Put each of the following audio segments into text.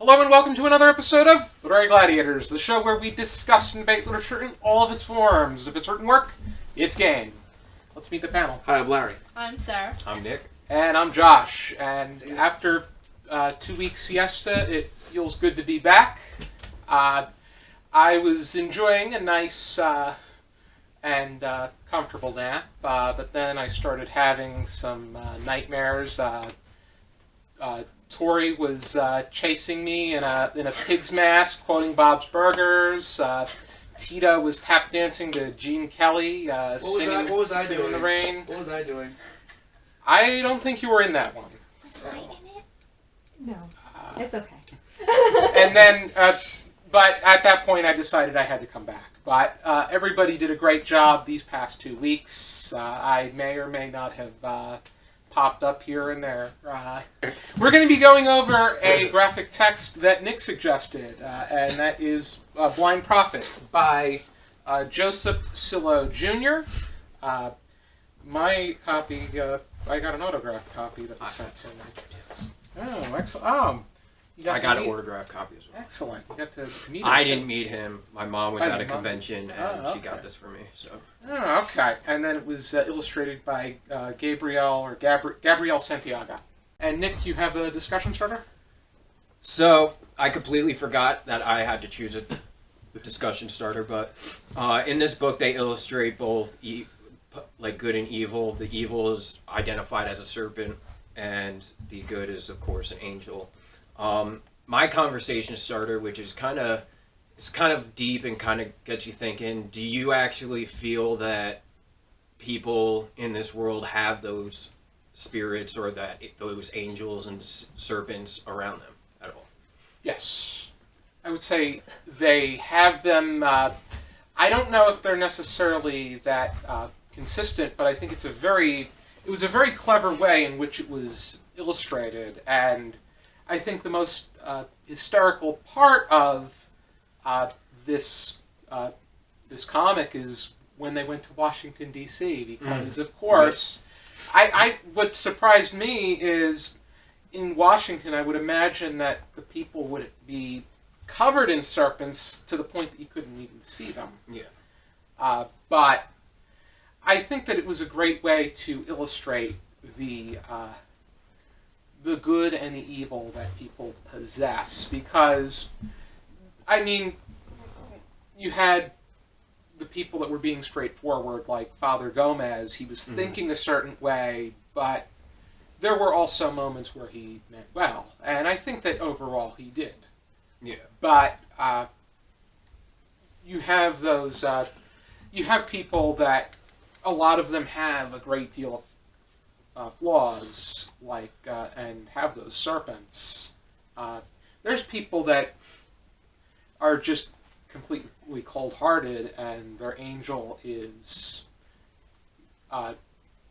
Hello and welcome to another episode of Gladiators, the show where we discuss and debate literature in all of its forms. If it's written work, it's game. Let's meet the panel. Hi, I'm Larry. I'm Sara. I'm Nick. And I'm Josh. And after 2 weeks siesta, it feels good to be back. I was enjoying a nice and comfortable nap, but then I started having some nightmares. Tori was chasing me in a pig's mask, quoting Bob's Burgers. Tita was tap dancing to Gene Kelly, singing What was I doing in the Rain. What was I doing? I don't think you were in that one. Was I in it? No. It's okay. And then, but at that point, I decided I had to come back. But everybody did a great job these past 2 weeks. I may or may not have popped up here and there. We're going to be going over a graphic text that Nick suggested, and that is Blind Prophet by Joseph Cillo Jr. My copy, I got an autographed copy that was sent to me. Oh, excellent. I got an autographed copy as well. Excellent. You got to meet him. I didn't meet him. My mom was at a convention, and she got this for me. So. Oh, okay. And then it was illustrated by Gabriel Santiago. And Nick, you have a discussion starter? So, I completely forgot that I had to choose a discussion starter, but in this book they illustrate both like good and evil. The evil is identified as a serpent, and the good is, of course, an angel. My conversation starter, which is kind of deep and kind of gets you thinking, do you actually feel that people in this world have those spirits or that those angels and serpents around them at all? Yes. I would say they have them. I don't know if they're necessarily that consistent, but I think it was a very clever way in which it was illustrated, and I think the most hysterical part of this comic is when they went to Washington, D.C., because, of course, what surprised me is in Washington, I would imagine that the people would be covered in serpents to the point that you couldn't even see them. Yeah. But I think that it was a great way to illustrate the good and the evil that people possess, because, I mean, you had the people that were being straightforward, like Father Gomez. He was thinking a certain way, but there were also moments where he meant well, and I think that overall he did. Yeah. But you have those, you have people that a lot of them have a great deal of flaws, like, and have those serpents. There's people that are just completely cold-hearted, and their angel is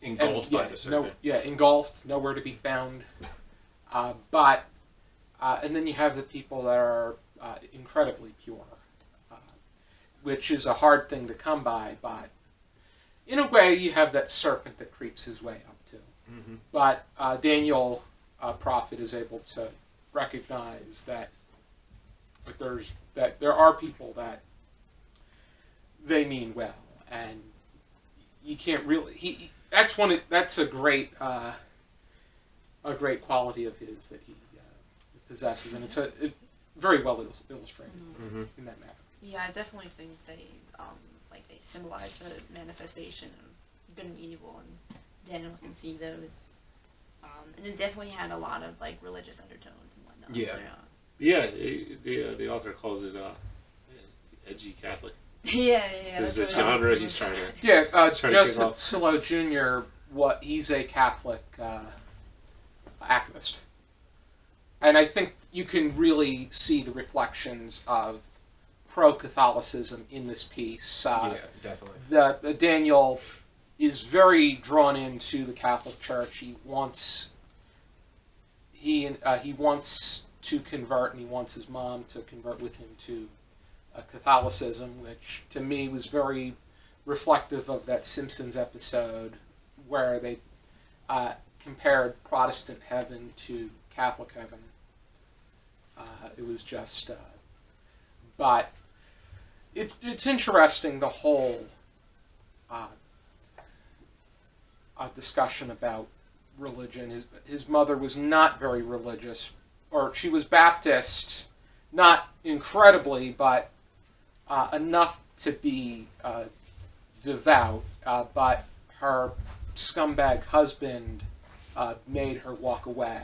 Engulfed by the serpent. Engulfed, nowhere to be found. And then you have the people that are incredibly pure, which is a hard thing to come by, but in a way you have that serpent that creeps his way up too. Mm-hmm. But Daniel Prophet is able to recognize that there are people that they mean well, and you can't really. That's a great quality of his that he possesses, and it's very well illustrated in that matter. Yeah, I definitely think they symbolize the manifestation of good and evil, and Daniel can see those. And it definitely had a lot of religious undertones and whatnot. Yeah. The author calls it edgy Catholic. Yeah. This is the genre he's trying to. Yeah, Joseph Cillo Jr. He's a Catholic activist, and I think you can really see the reflections of pro-Catholicism in this piece. Yeah, definitely. Daniel is very drawn into the Catholic Church. He wants to convert, and he wants his mom to convert with him to Catholicism, which to me was very reflective of that Simpsons episode where they compared Protestant heaven to Catholic heaven. It was just, but it's interesting, the whole discussion about religion. His mother was not very religious, or she was Baptist, not incredibly, but enough to be devout. But her scumbag husband made her walk away,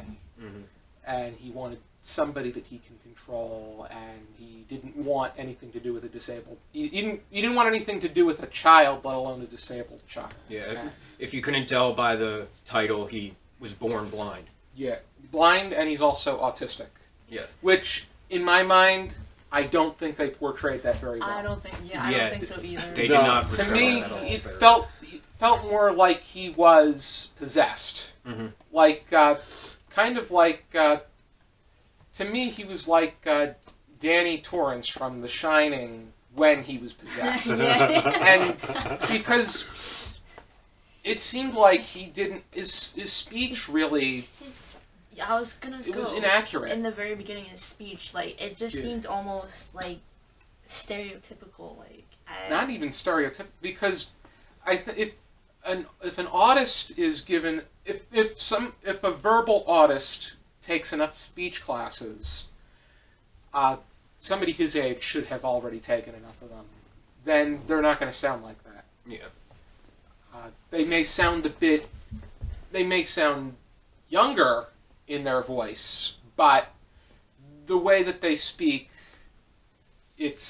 and he wanted somebody that he can control, and he didn't want anything to do with a disabled. He didn't want anything to do with a child, let alone a disabled child. Yeah, if you couldn't tell by the title, he was born blind. Yeah, blind, and he's also autistic. Yeah. Which, in my mind, I don't think they portrayed that very well. I don't think so either. They did not portray To me, that at all. it felt more like he was possessed. Like, kind of like, to me, he was like Danny Torrance from The Shining when he was possessed. And because it seemed like he didn't, his speech really... I was gonna It was inaccurate. In the very beginning of his speech, like, it just seemed almost, like, stereotypical, like... Not even stereotypical, because if an autist is given... If a verbal autist takes enough speech classes, somebody his age should have already taken enough of them. Then they're not going to sound like that. Yeah. They may sound younger in their voice, but the way that they speak, it's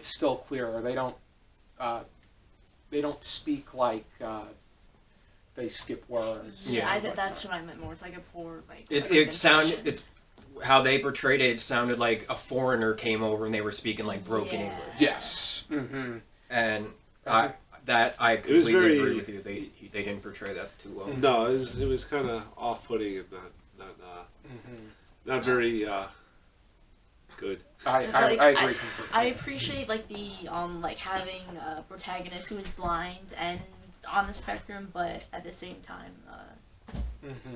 still clearer. They don't speak like they skip words. Yeah, that's what I meant more. It's like a poor, like... It sounded... It's how they portrayed it. It sounded like a foreigner came over and they were speaking like broken English. Yes. Mm-hmm. And I completely agree with you. They didn't portray that too well. No, it was kind of off-putting and not very good. I agree. I appreciate like the like having a protagonist who is blind and on the spectrum, but at the same time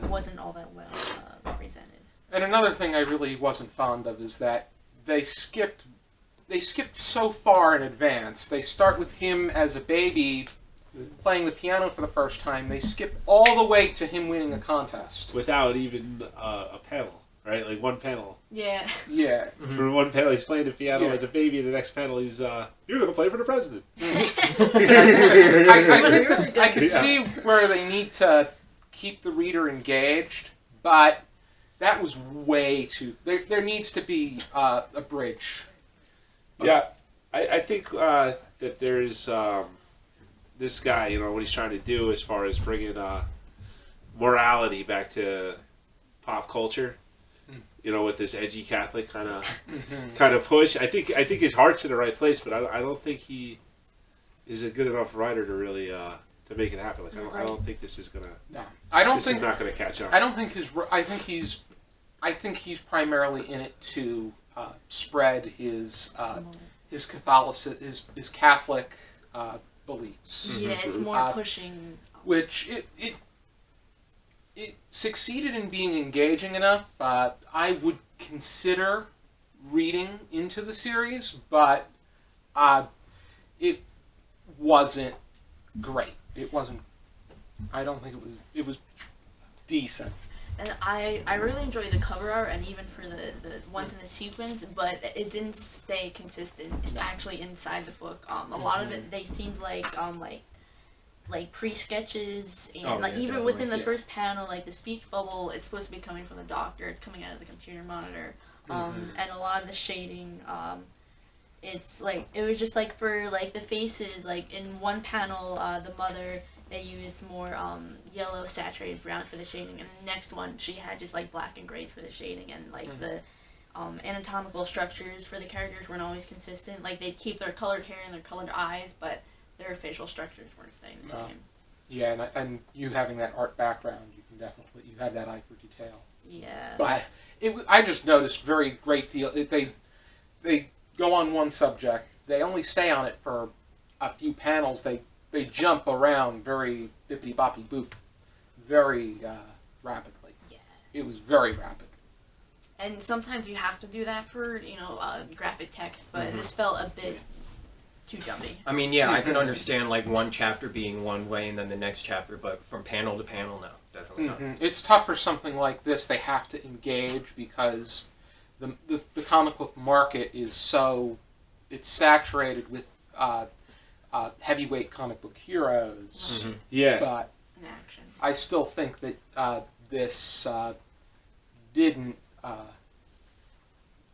wasn't all that well represented. And another thing I really wasn't fond of is that they skipped so far in advance. They start with him as a baby playing the piano for the first time. They skip all the way to him winning a contest. Without even a panel, right? Like one panel. Yeah. Yeah. For one panel, he's playing the piano as a baby. The next panel, he's you're going to play for the president. I can see where they need to keep the reader engaged, but that was way too... There needs to be a bridge. Yeah, I think that there's this guy, what he's trying to do as far as bringing morality back to pop culture, with this edgy Catholic kind of push. I think his heart's in the right place, but I don't think he is a good enough writer to really to make it happen. Like I don't think this is gonna. No, this is not gonna catch on. I don't think I think he's primarily in it to spread his Catholicism, his Catholic beliefs. Yeah, it's more pushing. Which it succeeded in being engaging enough. I would consider reading into the series, but it wasn't great. It wasn't. I don't think it was. It was decent. And I really enjoy the cover art, and even for the ones in the sequence, but it didn't stay consistent. Actually, inside the book, a lot of it they seemed like pre-sketches, and even within the first panel, like the speech bubble is supposed to be coming from the doctor. It's coming out of the computer monitor, and a lot of the shading. It's like it was just like for like the faces. Like in one panel, the mother. They used more yellow saturated brown for the shading, and the next one she had just like black and grays for the shading, and like the anatomical structures for the characters weren't always consistent. Like they'd keep their colored hair and their colored eyes, but their facial structures weren't staying the same. Yeah, and you having that art background, you have that eye for detail. Yeah. But I just noticed very great deal. They go on one subject. They only stay on it for a few panels. They jump around very bippity-boppy-boop very rapidly. Yeah. It was very rapid. And sometimes you have to do that for, graphic text, but this felt a bit too dummy. I mean, yeah, I can understand like one chapter being one way and then the next chapter, but from panel to panel, no, definitely not. It's tough for something like this. They have to engage because the comic book market is it's saturated with heavyweight comic book heroes. Yeah. But In action. I still think that this didn't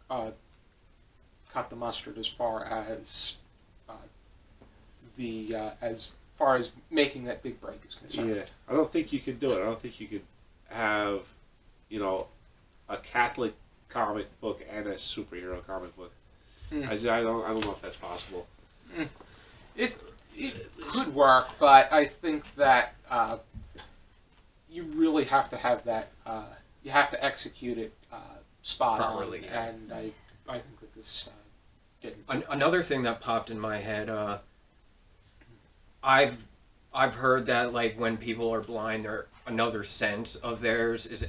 cut the mustard as far as making that big break is concerned. Yeah. I don't think you could do it. I don't think you could have, a Catholic comic book and a superhero comic book. I don't know if that's possible. It could work, but I think that you really have to have that. You have to execute it spot Properly, on, yeah. and I think that this didn't. Another thing that popped in my head, I've heard that like when people are blind, another sense of theirs is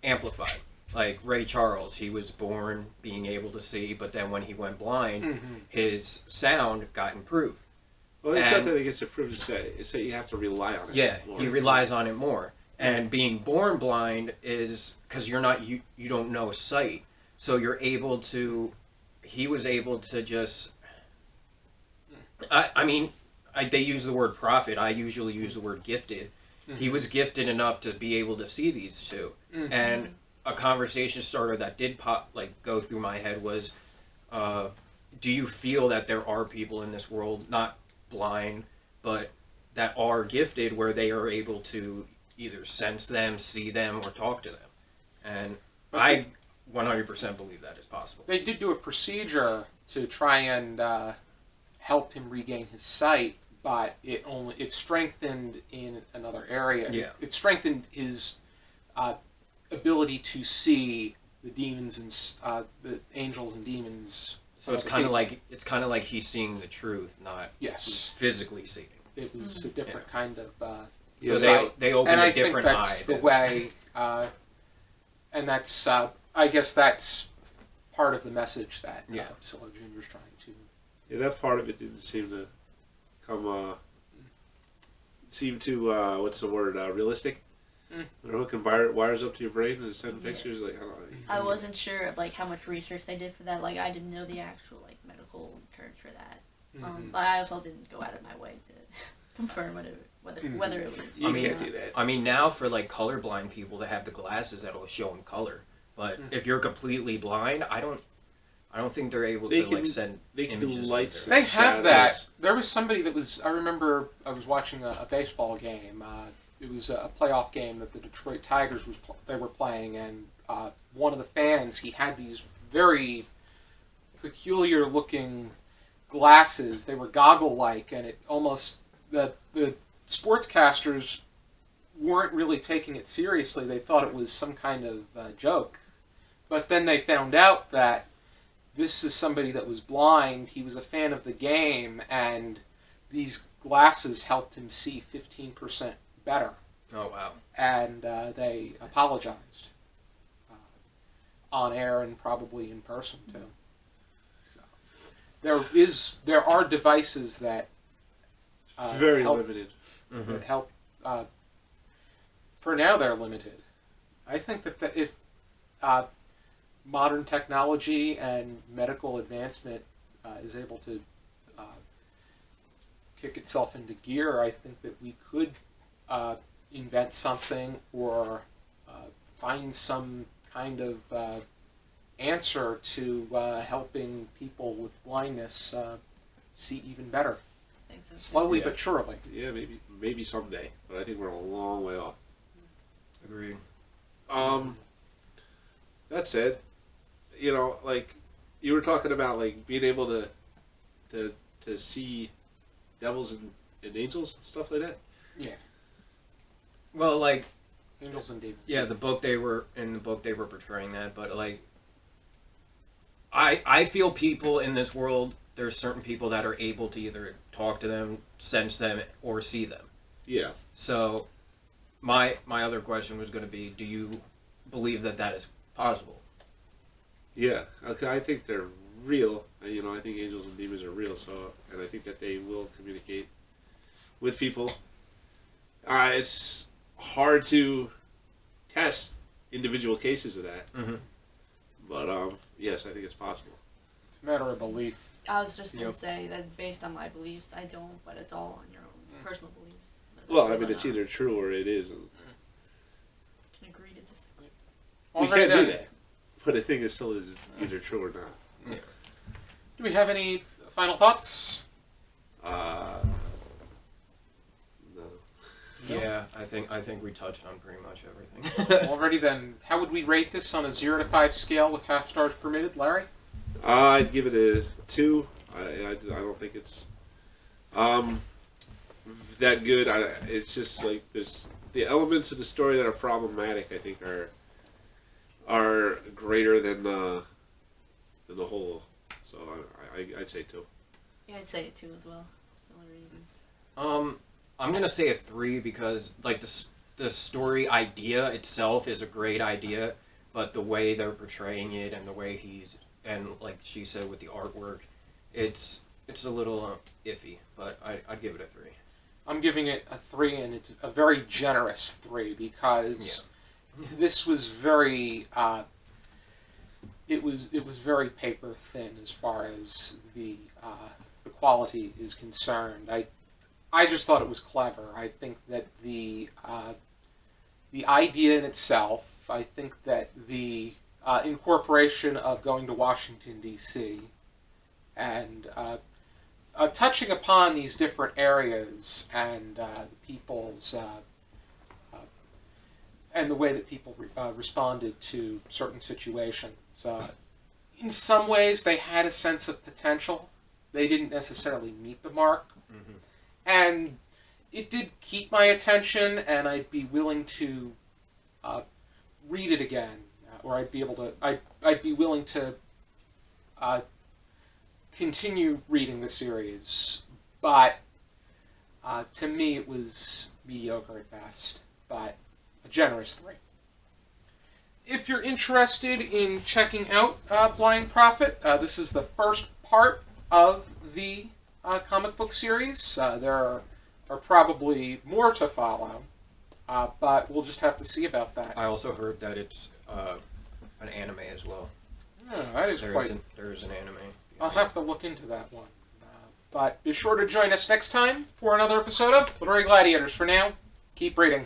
amplified. Like Ray Charles, he was born being able to see, but then when he went blind, his sound got improved. Well, it's not that it gets improved. It's that you have to rely on it. Yeah, more. he relies on it more. And being born blind is because you don't know sight, so you're able to. He was able to just. They use the word prophet. I usually use the word gifted. He was gifted enough to be able to see these two. And a conversation starter that did go through my head was, do you feel that there are people in this world, not blind, but that are gifted where they are able to either sense them, see them, or talk to them? And I 100% believe that is possible. They did do a procedure to try and help him regain his sight, but it strengthened in another area. Yeah. It strengthened his ability to see the demons and the angels and demons. So it's kind of like he's seeing the truth, not Yes. physically seeing. It was a different kind of So sight. they open And a I think different eye. that's the way, and that's I guess that's part of the message that Cillo Jr. is trying to. Yeah, that part of it didn't seem to come. Seem to what's the word? Realistic. They're hooking wires up to your brain and sending pictures. Like I don't know. I wasn't sure of how much research they did for that. Like I didn't know the actual medical terms for that. But I also didn't go out of my way to confirm whether it was. You can't do that. I mean, now for colorblind people, they have the glasses that'll show them color. But if you're completely blind, I don't think they're able to send they can do images. lights. They have shadows. that. There was somebody that was. I remember I was watching a baseball game. It was a playoff game that the Detroit Tigers they were playing, and one of the fans, he had these very peculiar looking glasses. They were goggle-like, and it almost the sportscasters weren't really taking it seriously. They thought it was some kind of joke, but then they found out that this is somebody that was blind. He was a fan of the game, and these glasses helped him see 15% better. Oh, wow. And they apologized on air and probably in person too. So there are devices that Very help, limited. that help. For now, they're limited. I think that if modern technology and medical advancement is able to kick itself into gear, I think that we could invent something or find some kind of answer to helping people with blindness see even better. I think so. Slowly Yeah. but surely. Yeah, maybe someday, but I think we're a long way off. Agreed. That said, you were talking about being able to see devils and angels and stuff like that. Yeah. Well, Angels and demons. yeah, the book they were portraying that, but I feel people in this world, there's certain people that are able to either talk to them, sense them, or see them. Yeah. So my other question was going to be, do you believe that is possible? Yeah, okay, I think they're real. You know, I think angels and demons are real. So, and I think that they will communicate with people. It's hard to test individual cases of that, Mm-hmm. but yes, I think it's possible. It's a matter of belief. I was just gonna Yep. say that based on my beliefs, I don't, but it's all on your own personal beliefs. But Well, I whether mean, or it's not either true or it isn't. can agree to disagree. We Alrighty can't then. do that. But I think it still is either true or not. Do we have any final thoughts? No. Yeah, I think we touched on pretty much everything. Alrighty then. How would we rate this on a 0 to 5 scale with half stars permitted, Larry? I'd give it a 2. I don't think it's that good. It's just like there's the elements of the story that are problematic. I think are greater than the whole. So I'd say 2. Yeah, I'd say it too as well. Similar reasons. I'm gonna say a 3 because like the story idea itself is a great idea, but the way they're portraying it and the way and like she said with the artwork, it's a little iffy. But I'd give it a 3. I'm giving it a 3, and it's a very generous 3 because this was very. It was very paper thin as far as the quality is concerned. I just thought it was clever. I think that the idea in itself. I think that the incorporation of going to Washington D.C. and touching upon these different areas and the people's and the way that people responded to certain situations. In some ways, they had a sense of potential. They didn't necessarily meet the mark. Mm-hmm. And it did keep my attention, and I'd be willing to read it again, or I'd be able to. I'd be willing to continue reading the series, but to me it was mediocre at best. But a generous 3. If you're interested in checking out Blind Prophet, this is the first part of the comic book series. There are probably more to follow, but we'll just have to see about that. I also heard that it's an anime as well. Yeah, that is quite. There is an anime. I'll have to look into that one. But be sure to join us next time for another episode of Literary Gladiators. For now, keep reading.